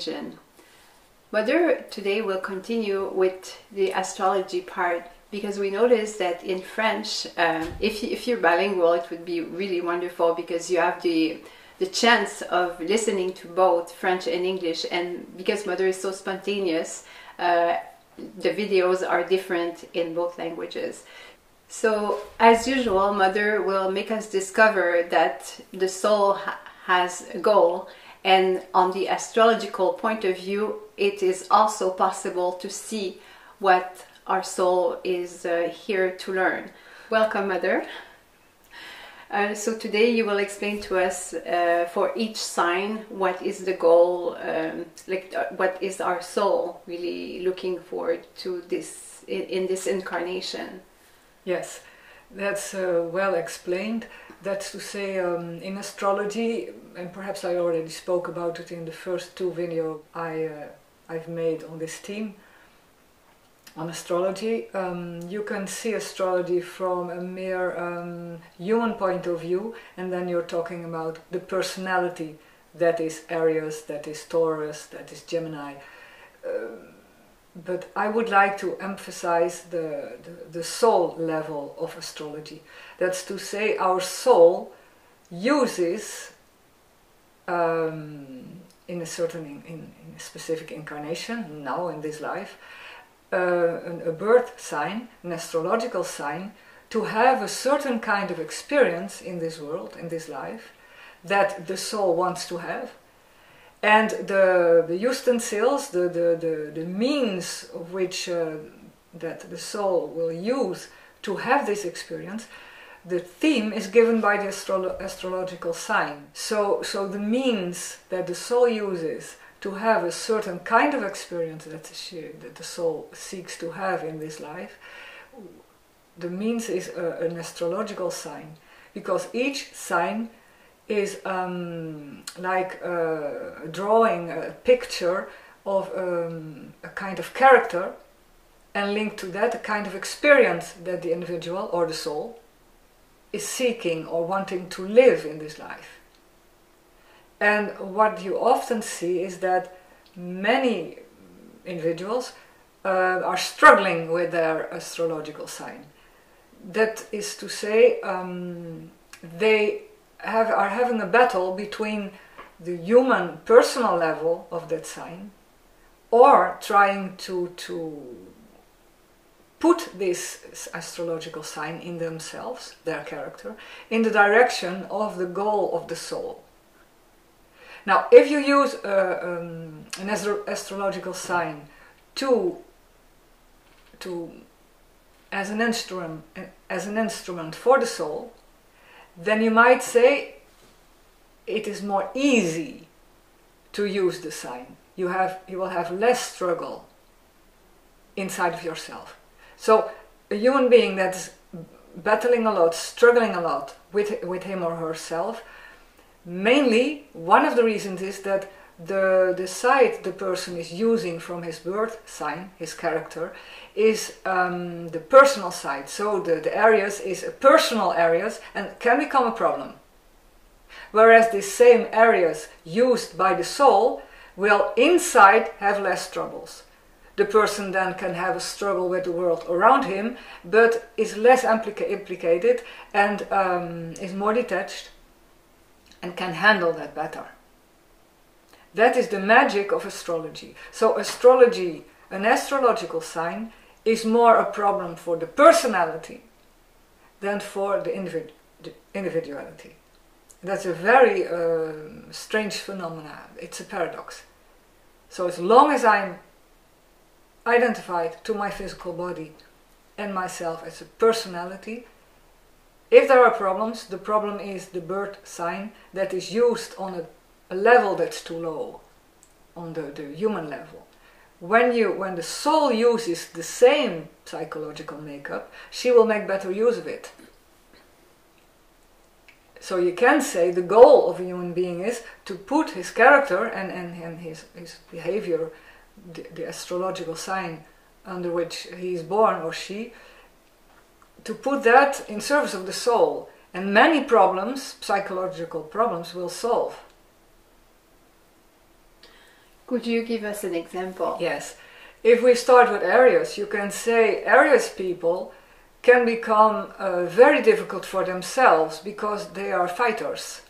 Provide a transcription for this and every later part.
vision. Mother, today we'll continue with the astrology part, because we noticed that in French, if you're bilingual, it would be really wonderful because you have the chance of listening to both French and English, and because Mother is so spontaneous, the videos are different in both languages. So as usual, Mother will make us discover that the soul has a goal, and on the astrological point of view, it is also possible to see what our soul is here to learn. Welcome, Mother. So today you will explain to us for each sign what is the goal, what is our soul really looking forward to this in this incarnation. Yes, that's well explained. That's to say, in astrology, and perhaps I already spoke about it in the first two videos I've made on this theme, on astrology, you can see astrology from a mere human point of view, and then you're talking about the personality, that is Aries, that is Taurus, that is Gemini. But I would like to emphasize the soul level of astrology. That's to say, our soul uses, in a certain, in a specific incarnation, now in this life, a birth sign, an astrological sign, to have a certain kind of experience in this world, in this life, that the soul wants to have. And the utensils, the means of which that the soul will use to have this experience, the theme is given by the astrological sign. So the means that the soul uses to have a certain kind of experience that the soul seeks to have in this life, the means is an astrological sign, because each sign is like drawing a picture of a kind of character, and linked to that a kind of experience that the individual or the soul is seeking or wanting to live in this life. And what you often see is that many individuals are struggling with their astrological sign. That is to say, they are having a battle between the human personal level of that sign, or trying to put this astrological sign in themselves, their character, in the direction of the goal of the soul. Now, if you use an astrological sign as an instrument for the soul, then you might say it is more easy to use the sign. You will have less struggle inside of yourself. So a human being that's battling a lot, struggling a lot with him or herself, mainly one of the reasons is that the side the person is using from his birth sign, his character, is the personal side. So the areas is personal areas and can become a problem. Whereas the same areas used by the soul will inside have less troubles. The person then can have a struggle with the world around him, but is less implicated and is more detached and can handle that better. That is the magic of astrology. So astrology, an astrological sign, is more a problem for the personality than for the individuality. That's a very strange phenomenon. It's a paradox. So as long as I'm identified to my physical body and myself as a personality, if there are problems, the problem is the birth sign that is used on a level that's too low, on the human level. When the soul uses the same psychological makeup, she will make better use of it. So you can say the goal of a human being is to put his character and his behavior, the astrological sign under which he is born or she, to put that in service of the soul. And many problems, psychological problems, will solve. Could you give us an example? Yes. If we start with Aries, you can say Aries people can become very difficult for themselves because they are fighters.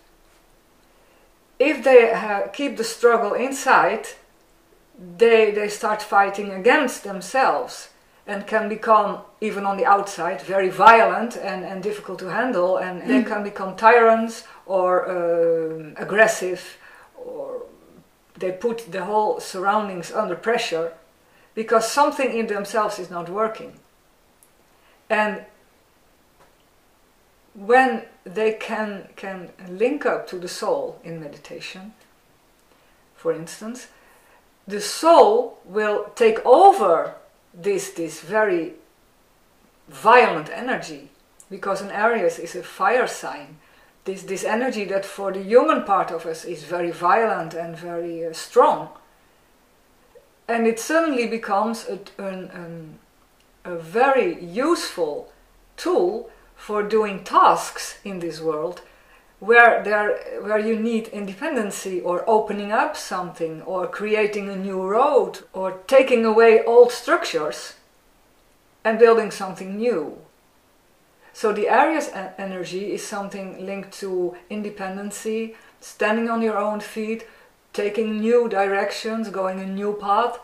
If they keep the struggle inside, they start fighting against themselves and can become, even on the outside, very violent and difficult to handle, and they can become tyrants or aggressive, or they put the whole surroundings under pressure because something in themselves is not working. And when they can link up to the soul in meditation, for instance, the soul will take over this very violent energy, because an Aries is a fire sign. This energy that for the human part of us is very violent and very strong. And it suddenly becomes a very useful tool for doing tasks in this world where you need independency, or opening up something, or creating a new road, or taking away old structures and building something new. So the Aries energy is something linked to independency, standing on your own feet, taking new directions, going a new path,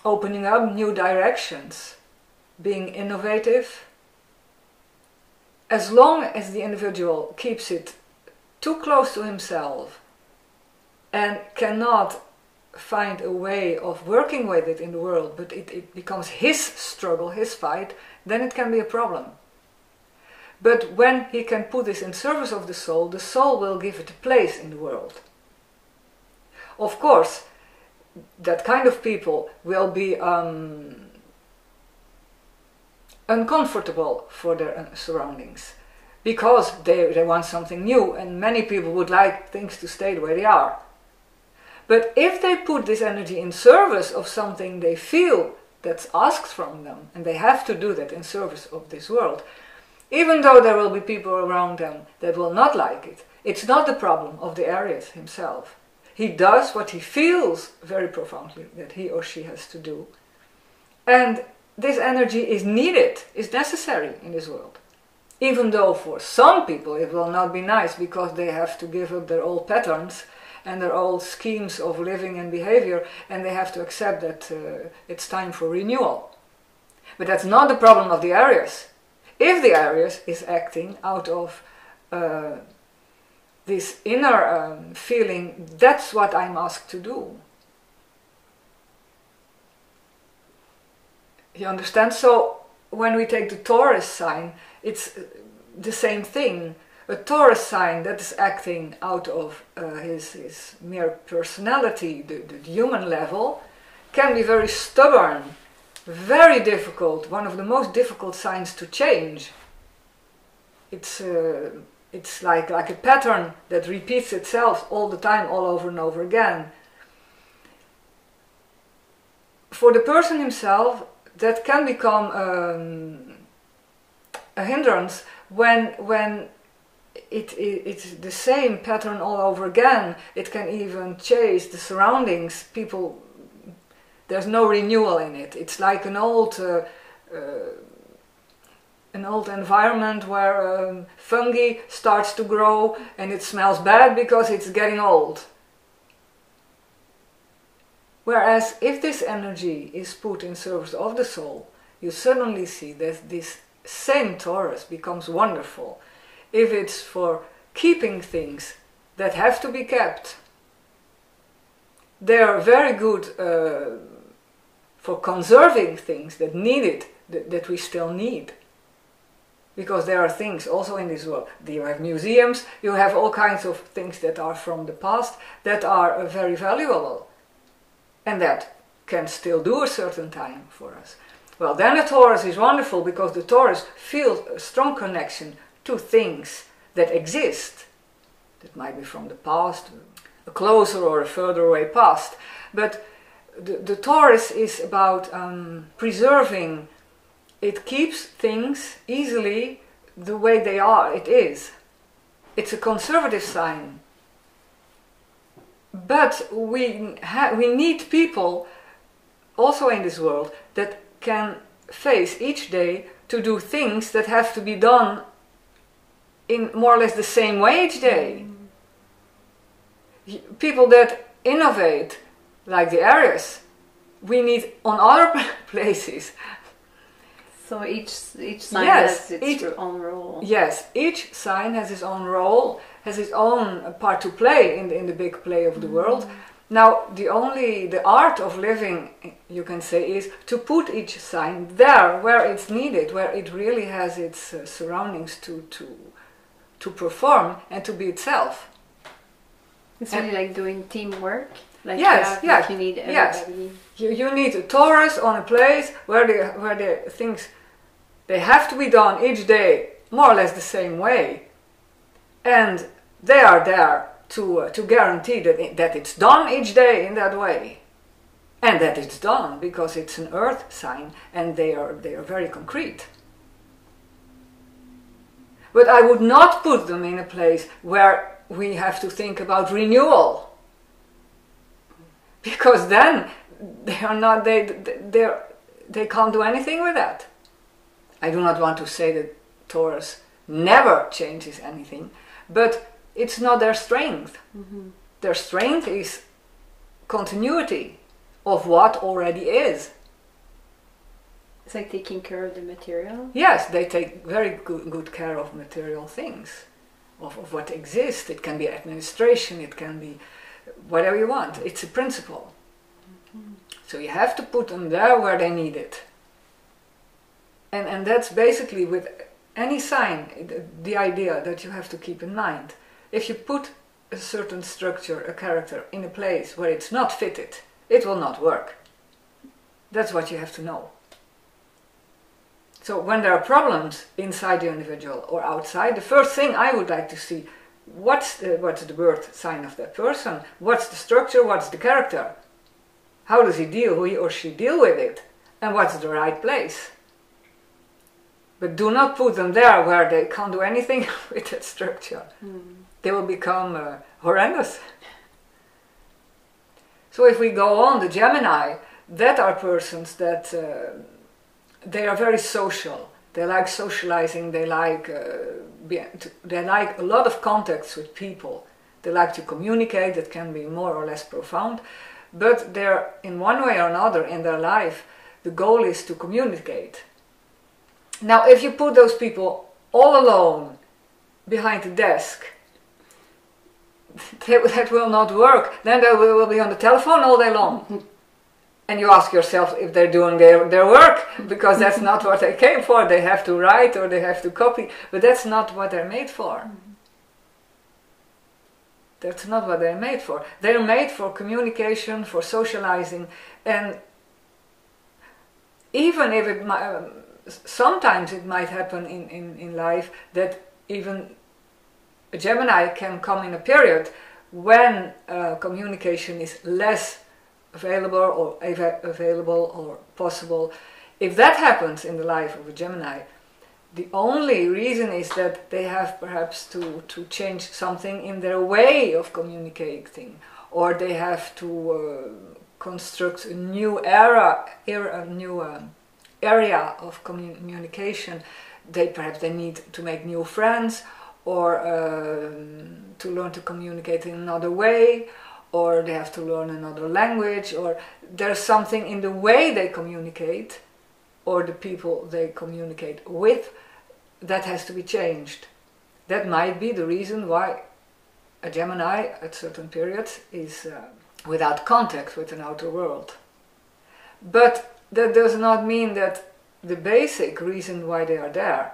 opening up new directions, being innovative. As long as the individual keeps it too close to himself and cannot find a way of working with it in the world, but it becomes his struggle, his fight, then it can be a problem. But when he can put this in service of the soul will give it a place in the world. Of course, that kind of people will be uncomfortable for their surroundings, because they want something new, and many people would like things to stay the way they are. But if they put this energy in service of something they feel that's asked from them, and they have to do that in service of this world, even though there will be people around them that will not like it, it's not the problem of the Aries himself. He does what he feels very profoundly that he or she has to do. And this energy is needed, is necessary in this world. Even though for some people it will not be nice, because they have to give up their old patterns and their old schemes of living and behavior, and they have to accept that it's time for renewal. But that's not the problem of the Aries. If the Aries is acting out of this inner feeling, that's what I'm asked to do. You understand? So when we take the Taurus sign, it's the same thing. A Taurus sign that is acting out of his mere personality, the human level, can be very stubborn, very difficult, one of the most difficult signs to change. It's like a pattern that repeats itself all the time, all over and over again. For the person himself, that can become a hindrance when it's the same pattern all over again. It can even chase the surroundings. People, there's no renewal in it. It's like an old environment where fungi starts to grow and it smells bad because it's getting old. Whereas if this energy is put in service of the soul, you suddenly see that this same Taurus becomes wonderful. If it's for keeping things that have to be kept, they are very good for conserving things that need it, that we still need. Because there are things also in this world. You have museums, you have all kinds of things that are from the past that are very valuable. And that can still do a certain time for us. Well, then the Taurus is wonderful, because the Taurus feels a strong connection to things that exist. That might be from the past, a closer or a further away past. But the Taurus is about preserving. It keeps things easily the way they are, it is. It's a conservative sign. but we need people also in this world that can face each day to do things that have to be done in more or less the same way each day. People that innovate, like the Aries, we need on other places. So each sign has its own role. Yes, each sign has its own role, has its own part to play in the big play of the world. Now, the art of living, you can say, is to put each sign there where it's needed, where it really has its surroundings to perform and to be itself. It's really like doing teamwork. Like yes, you need everybody. Yes. You need a Taurus on a place where the things, they have to be done each day more or less the same way, and they are there to guarantee that it's done each day in that way, and that it's done because it's an earth sign and they are very concrete. But I would not put them in a place where we have to think about renewal, because then they can't do anything with that. I do not want to say that Taurus never changes anything, but it's not their strength. Their strength is continuity of what already is. It's like taking care of the material. Yes, they take very good care of material things, of what exists. It can be administration, it can be whatever you want. It's a principle. So you have to put them there where they need it. And that's basically with any sign, the idea that you have to keep in mind. If you put a certain structure, a character, in a place where it's not fitted, it will not work. That's what you have to know. So when there are problems inside the individual or outside, the first thing I would like to see, what's the birth sign of that person? What's the structure? What's the character? How does he or she deal with it? And what's the right place? But do not put them there where they can't do anything with that structure. They will become horrendous. So if we go on, the Gemini, that are persons that they are very social. They like socializing. They like a lot of contacts with people. They like to communicate. That can be more or less profound. But they're, in one way or another in their life, the goal is to communicate. Now, if you put those people all alone behind the desk, that will not work. Then they will be on the telephone all day long. And you ask yourself if they're doing their work, because that's not what they came for. They have to write or they have to copy, but that's not what they're made for. That's not what they're made for. They're made for communication, for socializing, and even if it might, sometimes it might happen in life that even a Gemini can come in a period when communication is less available or possible. If that happens in the life of a Gemini, the only reason is that they have perhaps to change something in their way of communicating, or they have to construct a new area of communication. Perhaps they need to make new friends, or to learn to communicate in another way, or they have to learn another language, or there's something in the way they communicate, or the people they communicate with, that has to be changed. That might be the reason why a Gemini at certain periods is without contact with an outer world. But that does not mean that the basic reason why they are there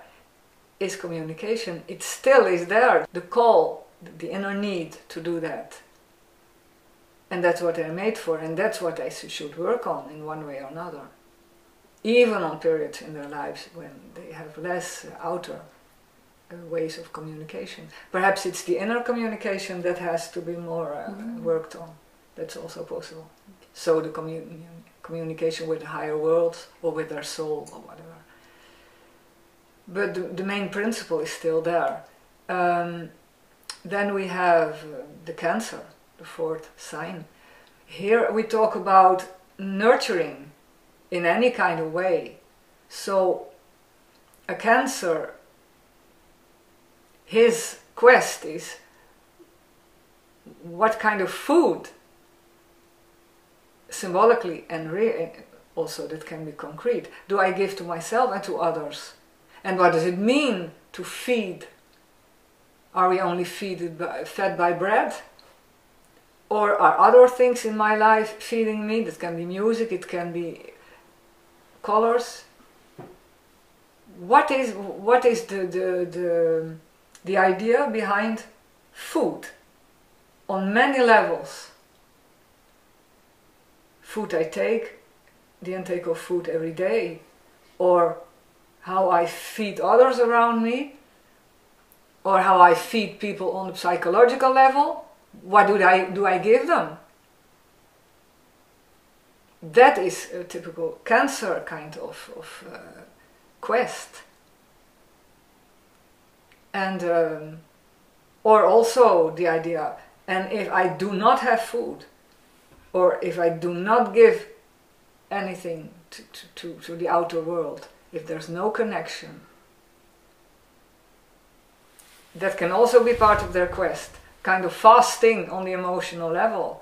is communication. It still is there, the call, the inner need to do that. And that's what they're made for, and that's what they should work on in one way or another. Even on periods in their lives when they have less outer ways of communication. Perhaps it's the inner communication that has to be more worked on. That's also possible. So the communication with the higher worlds, or with their soul, or whatever. But the main principle is still there. Then we have the Cancer. the fourth sign. Here we talk about nurturing in any kind of way. So a Cancer, his quest is what kind of food, symbolically and also that can be concrete, do I give to myself and to others? And what does it mean to feed? Are we only fed by bread? Or are other things in my life feeding me? That can be music, it can be colors. What is the idea behind food on many levels? Food I take, the intake of food every day, or how I feed others around me, or how I feed people on the psychological level. What do I give them? That is a typical Cancer kind of quest. And or also the idea, and if I do not have food, or if I do not give anything to the outer world, if there's no connection, that can also be part of their quest. Kind of fasting on the emotional level.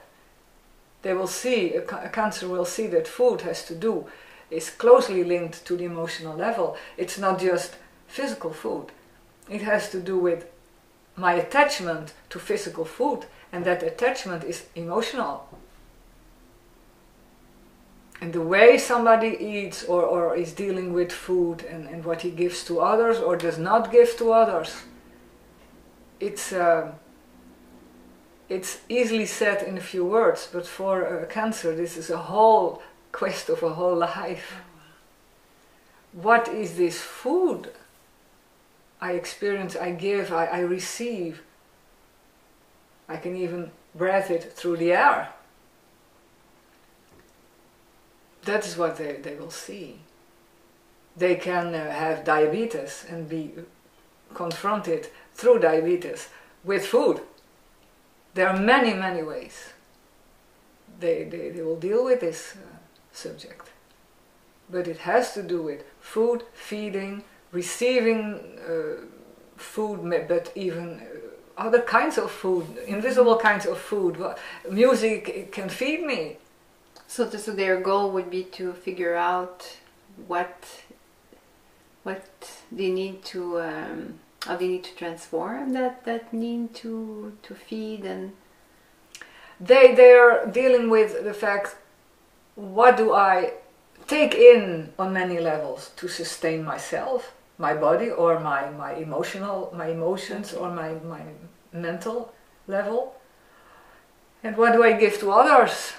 They will see, a Cancer will see that food is closely linked to the emotional level. It's not just physical food. It has to do with my attachment to physical food, and that attachment is emotional. And the way somebody eats or is dealing with food and what he gives to others or does not give to others, it's easily said in a few words, but for a Cancer this is a whole quest of a whole life. What is this food I experience, I give, I receive? I can even breathe it through the air. That is what they will see. They can have diabetes and be confronted through diabetes with food. There are many, many ways they will deal with this subject. But it has to do with food, feeding, receiving food, but even other kinds of food, invisible kinds of food. Music can feed me. So their goal would be to figure out what they need to how they need to transform that need to feed, and they're dealing with the fact, what do I take in on many levels to sustain myself, my body, or my emotions, or my mental level, and what do I give to others?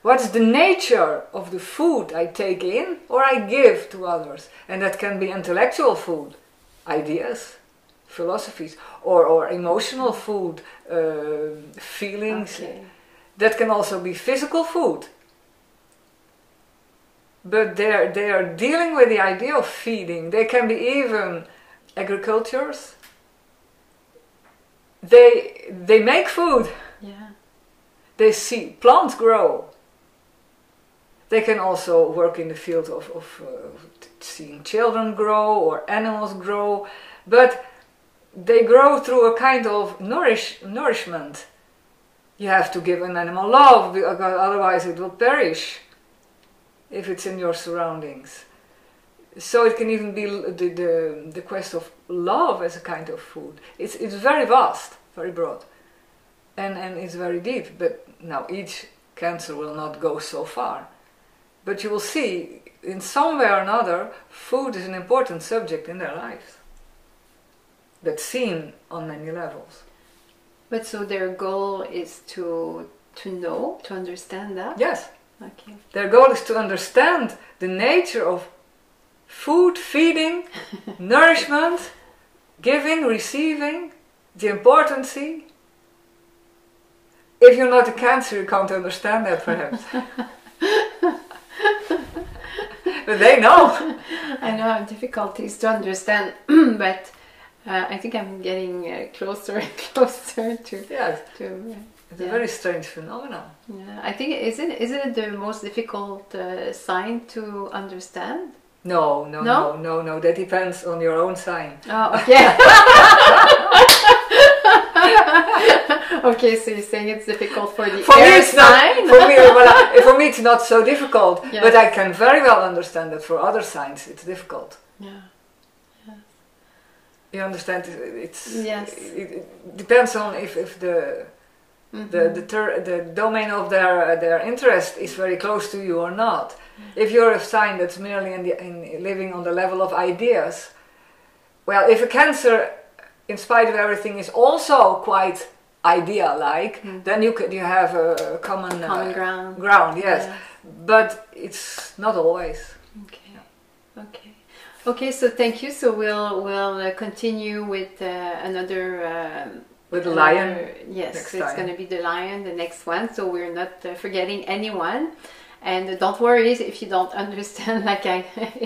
What's the nature of the food I take in or I give to others? And that can be intellectual food, ideas, philosophies, or emotional food, feelings. Okay. That can also be physical food. But they are dealing with the idea of feeding. They can be even agricultures. They make food. Yeah. They see plants grow. They can also work in the field of seeing children grow or animals grow, but they grow through a kind of nourishment. You have to give an animal love, because otherwise it will perish if it's in your surroundings. So it can even be the quest of love as a kind of food. It's very vast, very broad, and it's very deep. But now each Cancer will not go so far. But you will see, in some way or another, food is an important subject in their lives. That's seen on many levels. But so their goal is to know, to understand that? Yes. Okay. Their goal is to understand the nature of food, feeding, nourishment, giving, receiving, the importance. If you're not a Cancer, you can't understand that, perhaps. But they know. I know I have difficulties to understand, but I think I'm getting closer and closer to. Yes. It's a very strange phenomenon. Yeah, I think isn't it the most difficult sign to understand? No. That depends on your own sign. Oh, okay. Okay, so you're saying it's difficult for the air sign? For me, it's not so difficult. Yes. But I can very well understand that for other signs it's difficult. Yeah. You understand? Yes. It depends on if the the domain of their interest is very close to you or not. If you're a sign that's merely in living on the level of ideas, well, if a Cancer, in spite of everything, is also quite idea-like, then you have a common ground. Yes, but it's not always. Okay. So thank you. So we'll continue with another. With the lion. Yes, it's going to be the lion, the next one. So we're not forgetting anyone. And don't worry if you don't understand.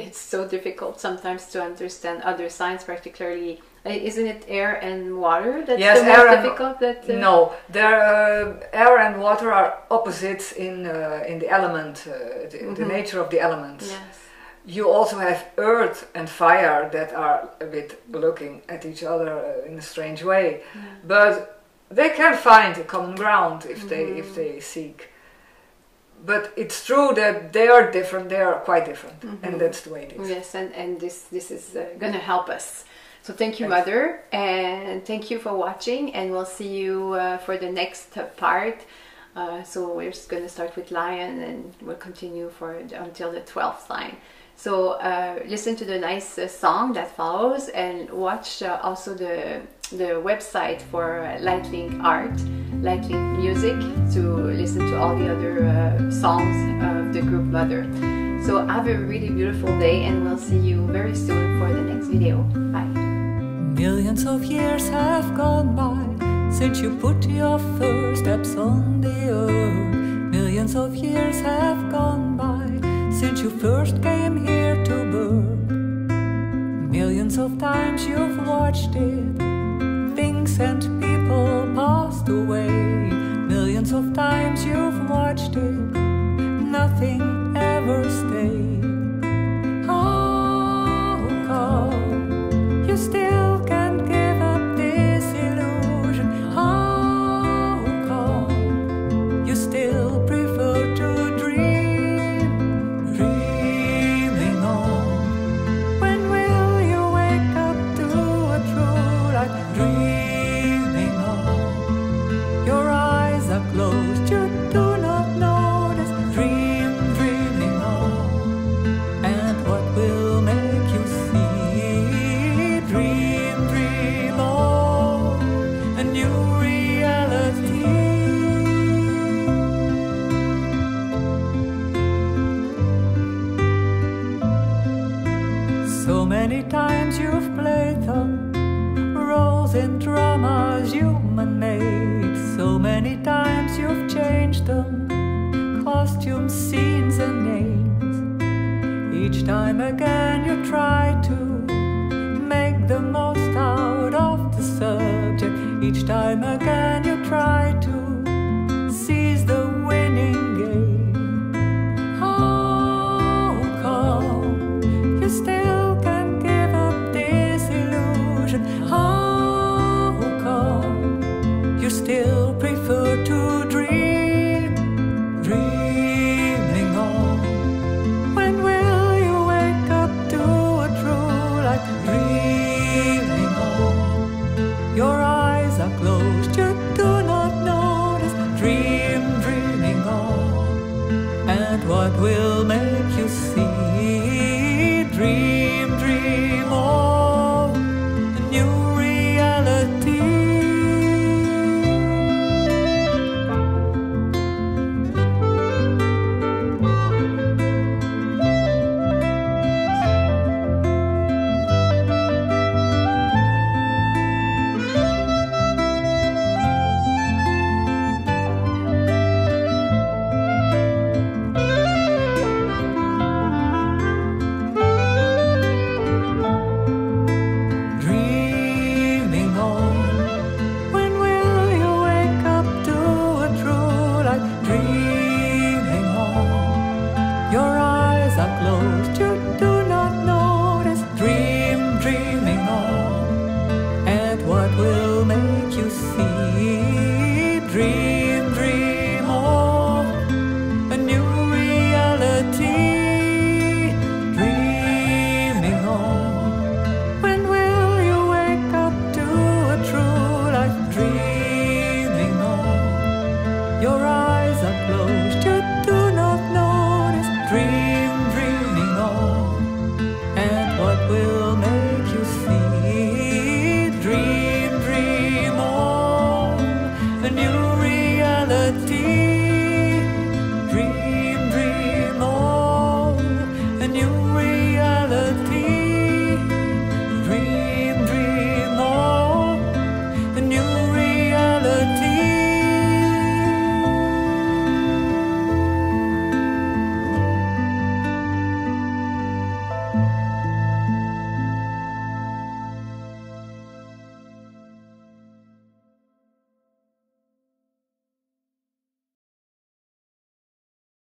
It's so difficult sometimes to understand other signs, particularly. Isn't it air and water that's the most difficult? No, air and water are opposites in the element, the nature of the elements. Yes. You also have earth and fire that are a bit looking at each other in a strange way, but they can find a common ground if they seek. But it's true that they are different. They are quite different, and that's the way it is. Yes, and this is going to help us. So thank you, Mother, and thank you for watching. And we'll see you for the next part. So we're just going to start with lion, and we'll continue until the 12th sign. So listen to the nice song that follows, and watch also the website for Lightlink Art, Lightlink Music, to listen to all the other songs of the group Mother. So have a really beautiful day, and we'll see you very soon for the next video. Bye. Millions of years have gone by since you put your first steps on the earth. Millions of years have gone by since you first came here to birth. Millions of times you've watched it, things and people passed away. Millions of times you've watched it, nothing ever stayed. How come you still can't give up this illusion? How come you still prefer to dream? Closed, you do not notice. Dreaming on, and what will make you see? Dream on a new reality. So many times you've played them roles in dramas human made. So many times you've changed them, costumes, scenes and names. Each time again you try to make the most out of the subject. Each time again you try to seize the winning game. How come you still can't give up this illusion? How come you still prefer to dreaming on? When will you wake up to a true light? Dreaming on, your eyes are closed, you do not notice. Dreaming on, and what will make you see? Dream on a new reality. are closed.